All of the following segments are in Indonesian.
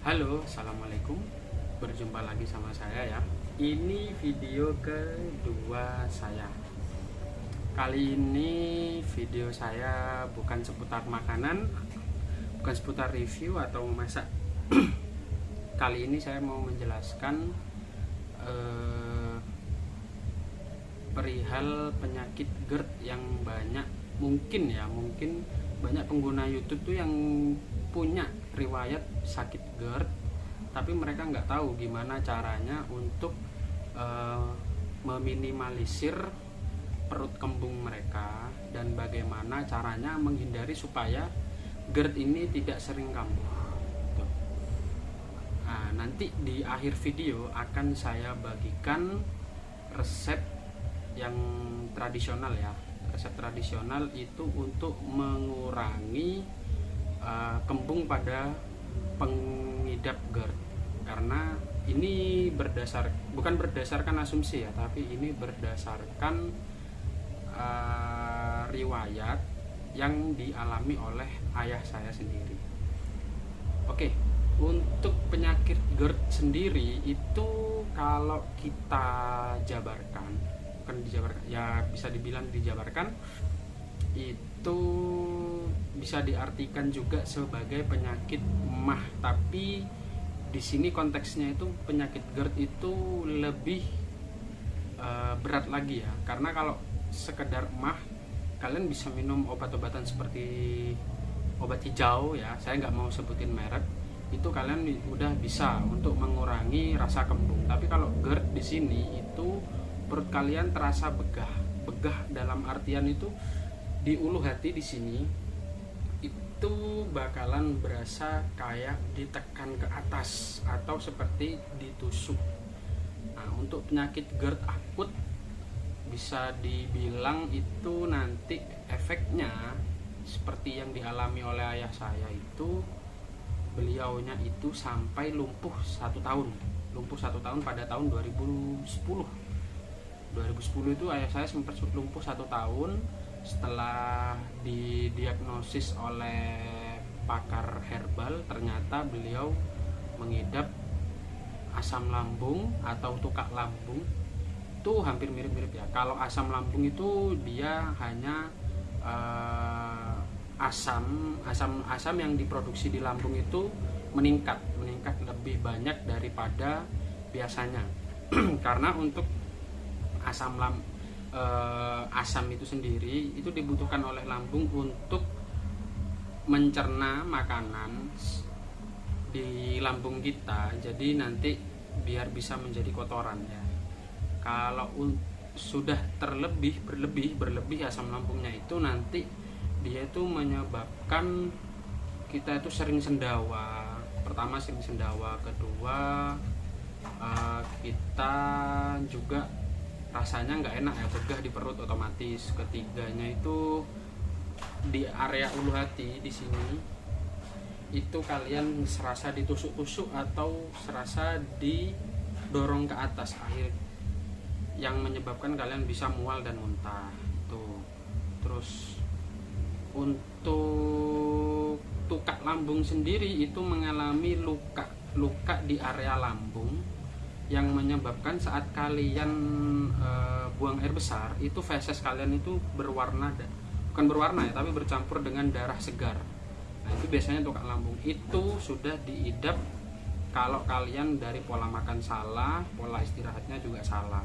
Halo, assalamualaikum. Berjumpa lagi sama saya ya. Ini video kedua saya. Kali ini video saya bukan seputar makanan, bukan seputar review atau masak. Kali ini saya mau menjelaskan perihal penyakit GERD yang mungkin banyak pengguna YouTube tuh yang punya riwayat sakit GERD, tapi mereka nggak tahu gimana caranya untuk meminimalisir perut kembung mereka dan bagaimana caranya menghindari supaya GERD ini tidak sering kambuh. Nah, nanti di akhir video akan saya bagikan resep yang tradisional ya. Resep tradisional itu untuk mengurangi kembung pada pengidap GERD, karena ini bukan berdasarkan asumsi ya, tapi ini berdasarkan riwayat yang dialami oleh ayah saya sendiri. Oke, untuk penyakit GERD sendiri itu kalau kita jabarkan, bukan dijabarkan ya, bisa dibilang dijabarkan, itu bisa diartikan juga sebagai penyakit MAH, tapi di sini konteksnya itu penyakit GERD itu lebih berat lagi ya, karena kalau sekedar MAH kalian bisa minum obat-obatan seperti obat hijau ya, saya nggak mau sebutin merek, itu kalian udah bisa untuk mengurangi rasa kembung. Tapi kalau GERD di sini itu perut kalian terasa begah dalam artian itu di ulu hati di sini itu bakalan berasa kayak ditekan ke atas atau seperti ditusuk. Nah, untuk penyakit GERD akut bisa dibilang itu nanti efeknya seperti yang dialami oleh ayah saya itu, beliaunya itu sampai lumpuh 1 tahun pada tahun 2010 itu ayah saya sempat lumpuh 1 tahun setelah didiagnosis oleh pakar herbal. Ternyata beliau mengidap asam lambung atau tukak lambung. Itu hampir mirip-mirip ya. Kalau asam lambung itu dia hanya asam yang diproduksi di lambung itu meningkat lebih banyak daripada biasanya. Karena untuk asam itu sendiri itu dibutuhkan oleh lambung untuk mencerna makanan di lambung kita, jadi nanti biar bisa menjadi kotoran ya. Kalau sudah berlebih asam lambungnya itu, nanti dia itu menyebabkan kita itu sering sendawa. Pertama sering sendawa, kedua kita juga rasanya nggak enak ya, begah di perut otomatis. Ketiganya itu di area ulu hati di sini itu kalian serasa ditusuk-tusuk atau serasa didorong ke atas, akhir yang menyebabkan kalian bisa mual dan muntah tuh. Terus untuk tukak lambung sendiri itu mengalami luka di area lambung yang menyebabkan saat kalian buang air besar itu feses kalian itu bukan berwarna ya, tapi bercampur dengan darah segar. Nah, itu biasanya tukak lambung. Itu sudah diidap kalau kalian dari pola makan salah, pola istirahatnya juga salah.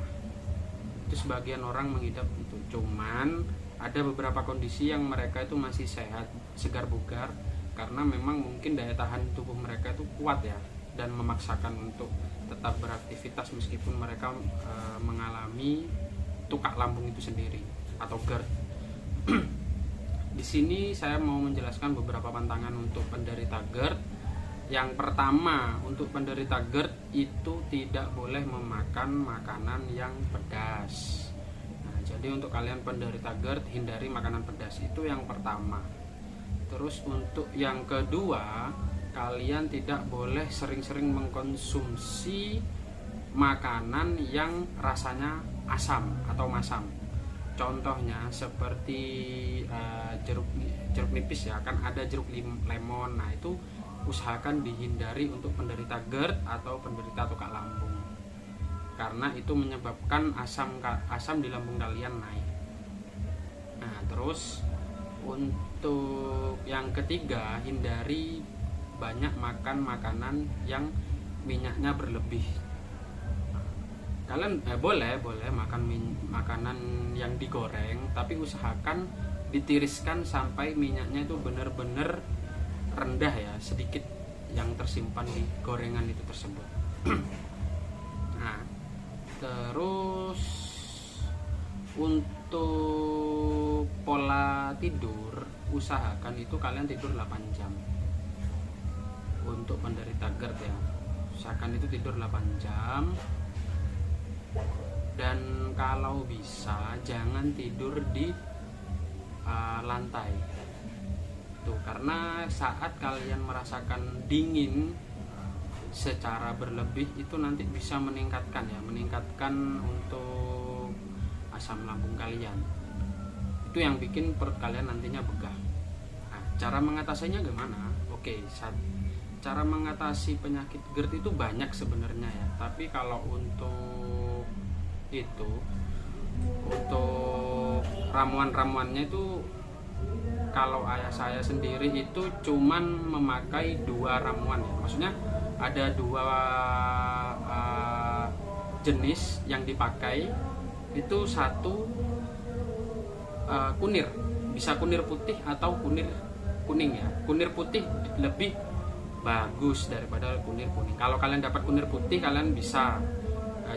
Itu sebagian orang mengidap itu. Cuman ada beberapa kondisi yang mereka itu masih sehat, segar bugar, karena memang mungkin daya tahan tubuh mereka itu kuat ya, dan memaksakan untuk tetap beraktivitas meskipun mereka mengalami tukak lambung itu sendiri atau GERD. Di sini saya mau menjelaskan beberapa pantangan untuk penderita GERD. Yang pertama, untuk penderita GERD itu tidak boleh memakan makanan yang pedas. Nah, jadi untuk kalian penderita GERD, hindari makanan pedas, itu yang pertama. Terus untuk yang kedua, kalian tidak boleh sering-sering mengkonsumsi makanan yang rasanya asam atau masam. Contohnya seperti jeruk nipis ya, kan ada jeruk lemon. Nah, itu usahakan dihindari untuk penderita GERD atau penderita tukak lambung, karena itu menyebabkan asam di lambung kalian naik. Nah, terus untuk yang ketiga, hindari banyak makan makanan yang minyaknya berlebih. Kalian boleh makan makanan yang digoreng, tapi usahakan ditiriskan sampai minyaknya itu benar-benar rendah ya, sedikit yang tersimpan di gorengan itu tersebut. Nah, terus untuk pola tidur, usahakan itu kalian tidur 8 jam. Untuk penderita GERD ya, usahakan itu tidur 8 jam. Dan kalau bisa jangan tidur di lantai tuh, karena saat kalian merasakan dingin secara berlebih itu nanti bisa meningkatkan untuk asam lambung kalian. Itu yang bikin perut kalian nantinya begah. Nah, cara mengatasinya gimana? Oke, cara mengatasi penyakit GERD itu banyak sebenarnya ya, tapi kalau untuk ramuan-ramuannya itu, kalau ayah saya sendiri itu cuman memakai 2 ramuan ya. Maksudnya ada 2 jenis yang dipakai. Itu satu kunir, bisa kunir putih atau kunir kuning ya. Kunir putih lebih bagus daripada kunir kuning. Kalau kalian dapat kunir putih, kalian bisa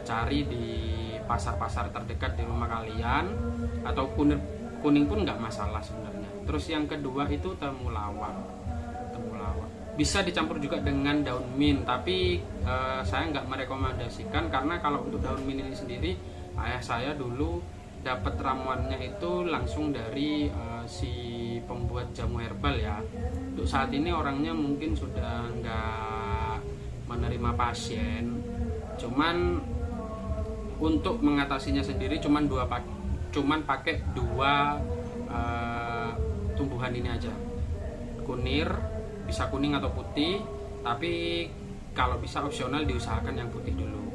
cari di pasar-pasar terdekat di rumah kalian, atau kunir kuning pun nggak masalah sebenarnya. Terus yang kedua itu temulawak. Bisa dicampur juga dengan daun mint, tapi saya nggak merekomendasikan, karena kalau untuk daun mint ini sendiri, ayah saya dulu dapat ramuannya itu langsung dari si pembuat jamu herbal ya. Untuk saat ini orangnya mungkin sudah nggak menerima pasien, cuman untuk mengatasinya sendiri cuman pakai 2 tumbuhan ini aja. Kunir, bisa kuning atau putih, tapi kalau bisa opsional diusahakan yang putih dulu.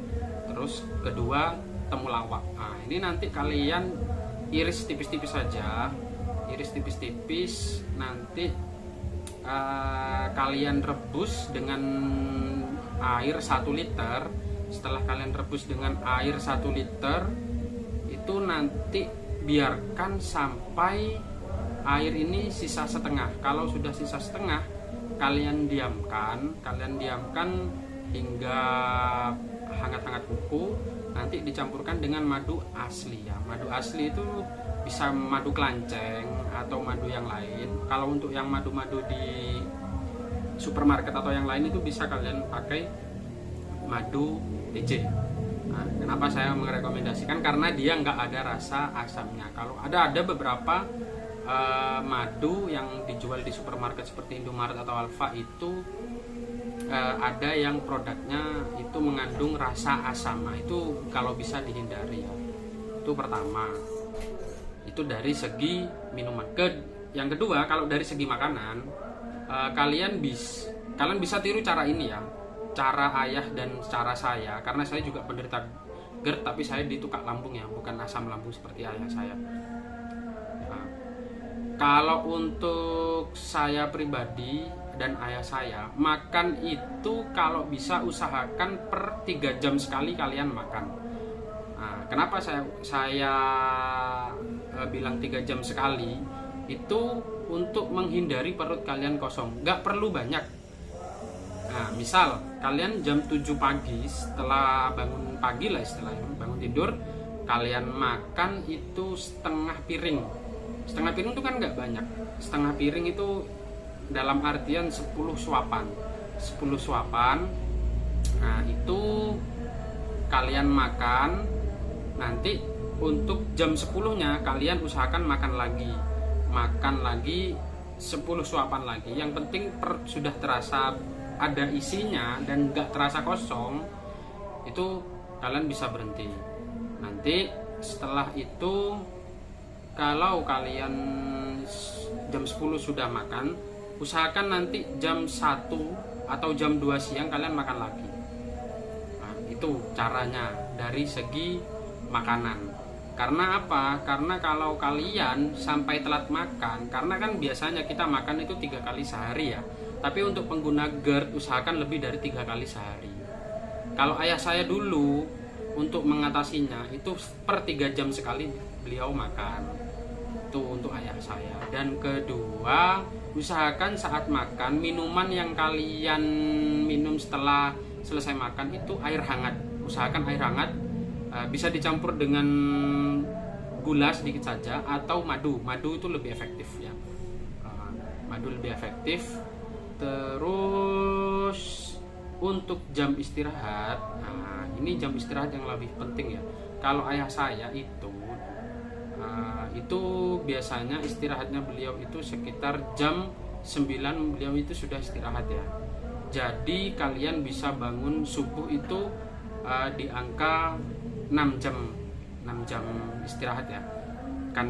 Terus kedua, temulawak. Nah, ini nanti kalian iris tipis-tipis saja, nanti kalian rebus dengan air 1 liter. Setelah kalian rebus dengan air 1 liter, itu nanti biarkan sampai air ini sisa setengah. Kalau sudah sisa setengah, kalian diamkan hingga hangat-hangat kuku. Nanti dicampurkan dengan madu asli ya. Madu asli itu bisa madu kelanceng atau madu yang lain. Kalau untuk yang madu-madu di supermarket atau yang lain itu bisa kalian pakai madu TJ. Nah, kenapa saya merekomendasikan? Karena dia nggak ada rasa asamnya. Kalau ada beberapa madu yang dijual di supermarket seperti Indomaret atau Alfa itu ada yang produknya itu mengandung rasa asam. Nah, itu kalau bisa dihindari ya. Itu pertama. Itu dari segi minuman. Yang kedua, kalau dari segi makanan, kalian bisa tiru cara ini ya. Cara ayah dan cara saya, karena saya juga penderita GERD, tapi saya di tukak lambung ya, bukan asam lambung seperti ayah saya. Nah, kalau untuk saya pribadi dan ayah saya, makan itu kalau bisa usahakan per 3 jam sekali kalian makan. Nah, kenapa saya bilang 3 jam sekali? Itu untuk menghindari perut kalian kosong. Nggak perlu banyak. Nah, misal kalian jam 7 pagi, setelah bangun pagi lah istilahnya, bangun tidur, kalian makan itu setengah piring. Setengah piring itu kan nggak banyak. Setengah piring itu dalam artian 10 suapan. 10 suapan. Nah, itu kalian makan. Nanti untuk jam 10-nya kalian usahakan makan lagi 10 suapan lagi. Yang penting perut sudah terasa ada isinya dan gak terasa kosong, itu kalian bisa berhenti. Nanti setelah itu, kalau kalian jam 10 sudah makan, usahakan nanti jam 1 atau jam 2 siang kalian makan lagi. Nah, itu caranya dari segi makanan. Karena apa? Karena kalau kalian sampai telat makan, karena kan biasanya kita makan itu 3 kali sehari ya. Tapi untuk pengguna GERD usahakan lebih dari 3 kali sehari. Kalau ayah saya dulu untuk mengatasinya itu per 3 jam sekali beliau makan. Itu untuk ayah saya. Dan kedua, usahakan saat makan minuman yang kalian minum setelah selesai makan itu air hangat. Usahakan air hangat, bisa dicampur dengan gula sedikit saja atau madu itu lebih efektif ya. Madu lebih efektif. Terus untuk jam istirahat, nah ini jam istirahat yang lebih penting ya. Kalau ayah saya itu biasanya istirahatnya beliau itu sekitar jam 9 beliau itu sudah istirahat ya. Jadi kalian bisa bangun subuh itu di angka 6 jam istirahat ya. Kan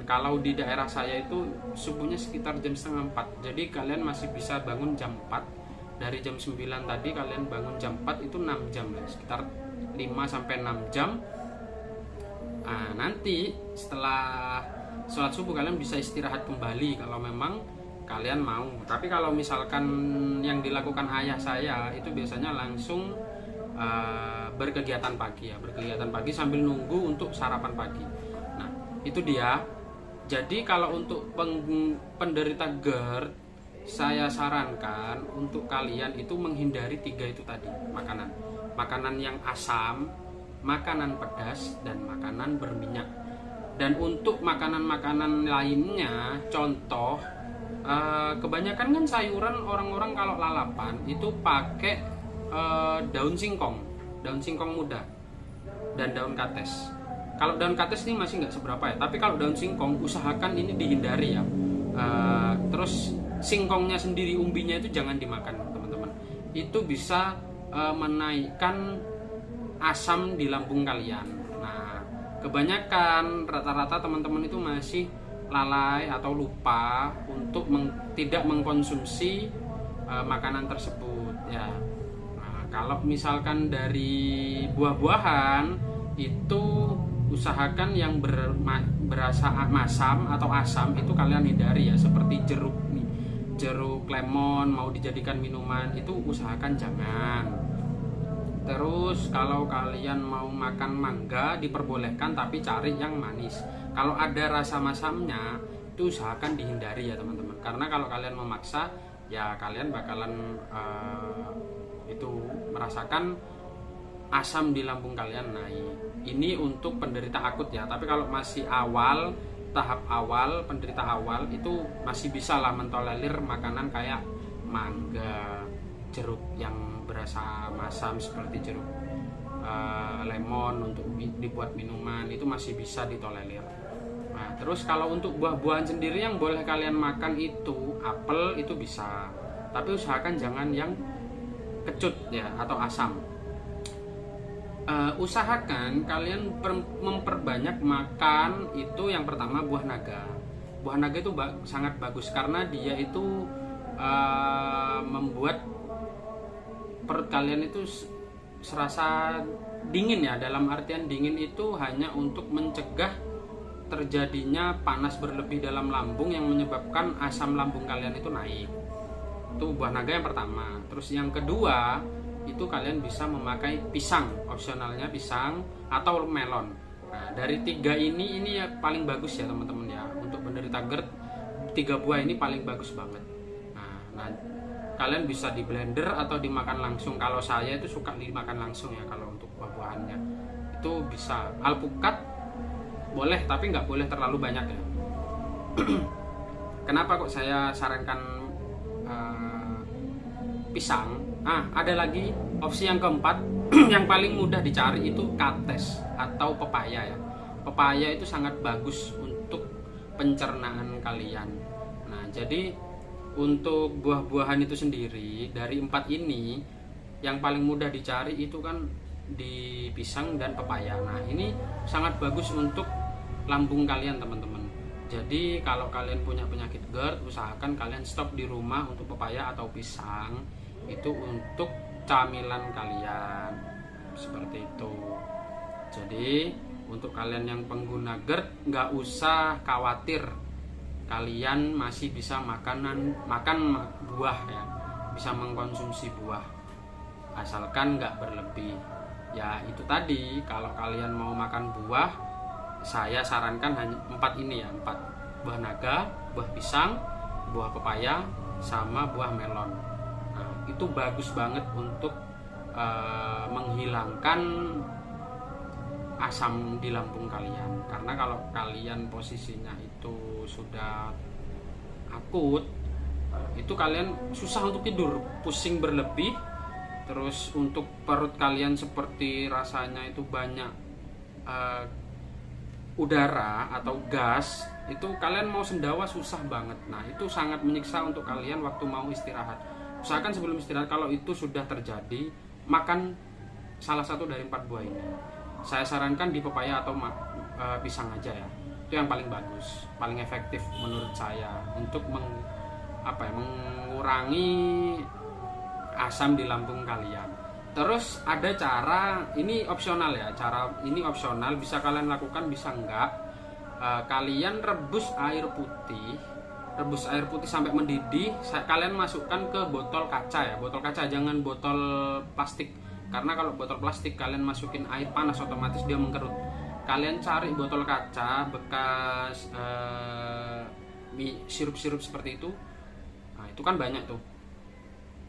kalau di daerah saya itu subuhnya sekitar jam setengah 4. Jadi kalian masih bisa bangun jam 4. Dari jam 9 tadi kalian bangun jam 4 itu 6 jam ya. Sekitar 5 sampai 6 jam. Nah, nanti setelah sholat subuh kalian bisa istirahat kembali kalau memang kalian mau. Tapi kalau misalkan yang dilakukan ayah saya itu biasanya langsung berkegiatan pagi ya, berkegiatan pagi sambil nunggu untuk sarapan pagi. Nah, itu dia. Jadi kalau untuk penderita GERD, saya sarankan untuk kalian itu menghindari 3 itu tadi makanan yang asam, makanan pedas, dan makanan berminyak. Dan untuk makanan-makanan lainnya, contoh kebanyakan kan sayuran orang-orang kalau lalapan itu pakai daun singkong muda dan daun kates. Kalau daun kates ini masih nggak seberapa ya, tapi kalau daun singkong usahakan ini dihindari ya. Terus singkongnya sendiri, umbinya itu jangan dimakan teman-teman. Itu bisa menaikkan asam di lambung kalian. Nah, kebanyakan rata-rata teman-teman itu masih lalai atau lupa untuk tidak mengkonsumsi makanan tersebut ya. Kalau misalkan dari buah-buahan itu usahakan yang berasa masam atau asam itu kalian hindari ya, seperti jeruk lemon mau dijadikan minuman itu usahakan jangan. Terus kalau kalian mau makan mangga diperbolehkan tapi cari yang manis. Kalau ada rasa masamnya itu usahakan dihindari ya teman-teman. Karena kalau kalian memaksa ya kalian bakalan itu merasakan asam di lambung kalian naik. Ini untuk penderita akut ya. Tapi kalau masih tahap awal, penderita awal itu masih bisa lah mentolerir makanan kayak mangga, jeruk yang berasa masam seperti jeruk lemon untuk dibuat minuman itu masih bisa ditolerir. Nah, terus kalau untuk buah-buahan sendiri yang boleh kalian makan itu apel itu bisa. Tapi usahakan jangan yang kecut ya atau asam. Usahakan kalian memperbanyak makan itu yang pertama buah naga. Buah naga itu sangat bagus karena dia itu membuat perut kalian itu serasa dingin ya. Dalam artian dingin itu hanya untuk mencegah terjadinya panas berlebih dalam lambung yang menyebabkan asam lambung kalian itu naik. Itu buah naga yang pertama. Terus yang kedua itu kalian bisa memakai pisang, opsionalnya pisang atau melon. Nah, dari 3 ini ya paling bagus ya teman-teman ya. Untuk penderita GERD 3 buah ini paling bagus banget. Nah, kalian bisa di blender atau dimakan langsung. Kalau saya itu suka dimakan langsung ya kalau untuk buah-buahannya. Itu bisa. Alpukat boleh tapi nggak boleh terlalu banyak ya. Kenapa kok saya sarankan pisang? Ada lagi opsi yang keempat yang paling mudah dicari itu kates atau pepaya ya. Pepaya itu sangat bagus untuk pencernaan kalian. Nah, jadi untuk buah-buahan itu sendiri dari 4 ini yang paling mudah dicari itu kan di pisang dan pepaya. Nah, ini sangat bagus untuk lambung kalian teman-teman. Jadi kalau kalian punya penyakit GERD usahakan kalian stop di rumah untuk pepaya atau pisang. itu untuk camilan kalian, seperti itu. Jadi untuk kalian yang pengguna GERD nggak usah khawatir, kalian masih bisa makan buah ya, bisa mengkonsumsi buah asalkan nggak berlebih. Ya itu tadi, kalau kalian mau makan buah, saya sarankan hanya 4 ini ya, 4: buah naga, buah pisang, buah pepaya, sama buah melon. Nah, itu bagus banget untuk menghilangkan asam di lambung kalian. Karena kalau kalian posisinya itu sudah akut, itu kalian susah untuk tidur, pusing berlebih, terus untuk perut kalian seperti rasanya itu banyak udara atau gas, itu kalian mau sendawa susah banget. Nah itu sangat menyiksa untuk kalian waktu mau istirahat. Usahakan sebelum istirahat, kalau itu sudah terjadi, makan salah satu dari 4 buah ini. Saya sarankan di pepaya atau pisang aja ya, itu yang paling bagus, paling efektif menurut saya untuk mengurangi asam di lambung kalian. Terus ada cara, ini opsional ya, cara ini opsional, bisa kalian lakukan bisa enggak. Kalian rebus air putih sampai mendidih, kalian masukkan ke botol kaca ya, botol kaca, jangan botol plastik. Karena kalau botol plastik kalian masukin air panas, otomatis dia mengkerut. Kalian cari botol kaca bekas sirup-sirup seperti itu. Nah itu kan banyak tuh.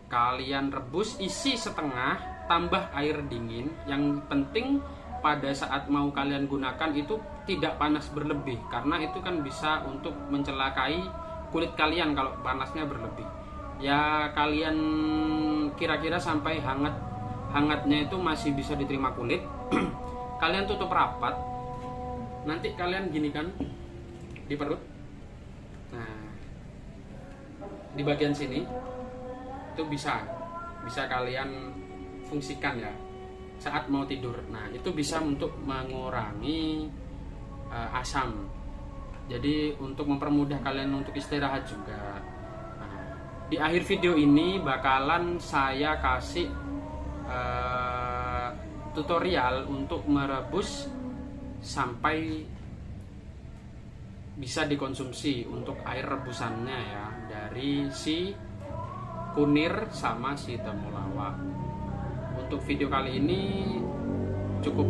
Kalian rebus, isi setengah, tambah air dingin. Yang penting pada saat mau kalian gunakan itu tidak panas berlebih, karena itu kan bisa untuk mencelakai kulit kalian kalau panasnya berlebih. Ya kalian kira-kira sampai hangatnya itu masih bisa diterima kulit. Kalian tutup rapat, nanti kalian gini kan di perut. Nah di bagian sini itu bisa kalian fungsikan ya saat mau tidur. Nah itu bisa untuk mengurangi asam, jadi untuk mempermudah kalian untuk istirahat juga. Nah, di akhir video ini bakalan saya kasih tutorial untuk merebus sampai bisa dikonsumsi untuk air rebusannya ya, dari si kunir sama si temulawak. Untuk video kali ini cukup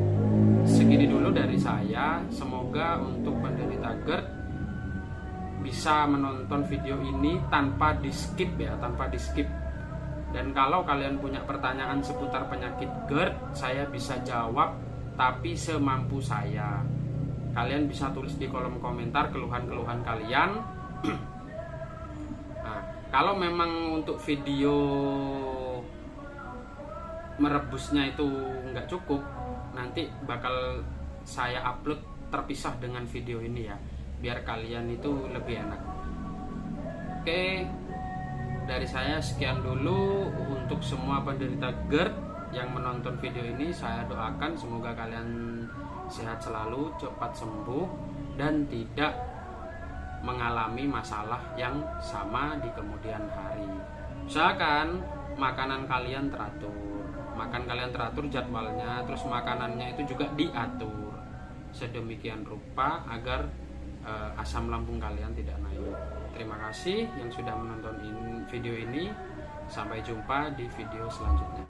segini dulu dari saya. Semoga untuk penderita GERD bisa menonton video ini tanpa di skip ya, tanpa di skip. Dan kalau kalian punya pertanyaan seputar penyakit GERD, saya bisa jawab, tapi semampu saya. Kalian bisa tulis di kolom komentar keluhan-keluhan kalian. Nah, kalau memang untuk video merebusnya itu nggak cukup, nanti bakal saya upload terpisah dengan video ini ya, biar kalian itu lebih enak. Oke, dari saya sekian dulu. Untuk semua penderita GERD yang menonton video ini, saya doakan semoga kalian sehat selalu, cepat sembuh, dan tidak mengalami masalah yang sama di kemudian hari. Usahakan makanan kalian teratur jadwalnya, terus makanannya itu juga diatur sedemikian rupa agar asam lambung kalian tidak naik. Terima kasih yang sudah menonton video ini. Sampai jumpa di video selanjutnya.